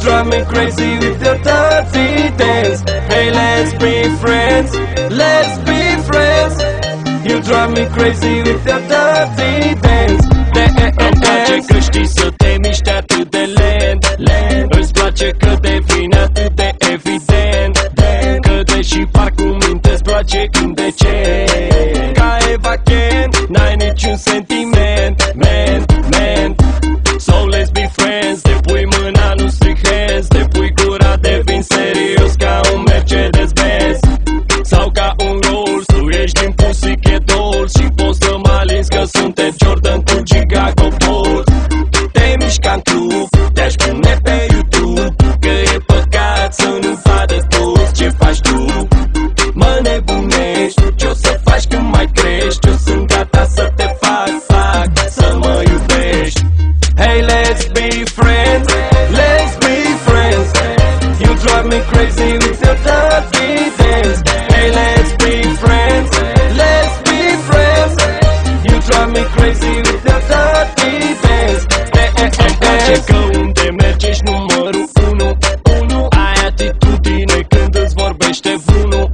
drive me crazy with your dirty dance. Hey, let's be friends, let's be friends. You drive me crazy with your dirty dance. Îmi place că știi să te miști atât de lent, lent. Îți place că devine atât de evident că deși par cu minte îți place indecent. Ca Eva Ken, n-ai niciun sentiment, man, man. So let's be friends. Te pui mâna, nu strict hands. Te pui gura, devin serios ca un Mercedes-Benz sau ca un Rolls. Tu ești din Pussycat Dolls și poți să mă alinzi că suntem Jordan cu Chicago Bulls. Te miști ca în club, te-aș pune pe YouTube, că e păcat să nu vadă toți ce faci tu. Mă nebunești, ce-o să faci când mai crești? Eu sunt gata să te fac să mă iubești. Hey, let's be friends, let's be friends. You drive me crazy with your dirty dance. Hey, let's be friends, let's be friends. You drive me crazy with your dirty dance. Îmi place că unde mergi ești numărul 1. Ai atitudine când îți vorbește vreunul.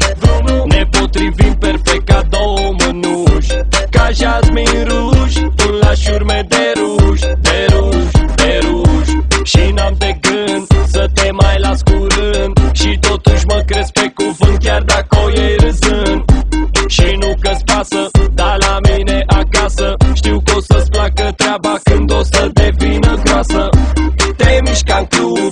Ne potrivim perfect ca două mânuși, ca jasmin ruj, tu lași urme de ruj, de ruj, de ruj. Și n-am de gând să te mai las curând, și totuși mă crezi pe cuvânt chiar dacă o iei râzând. Și nu că-ți pasă, dar la mine acasă știu că o să-ți placă treaba când o să devină groasă. Te miști ca în club,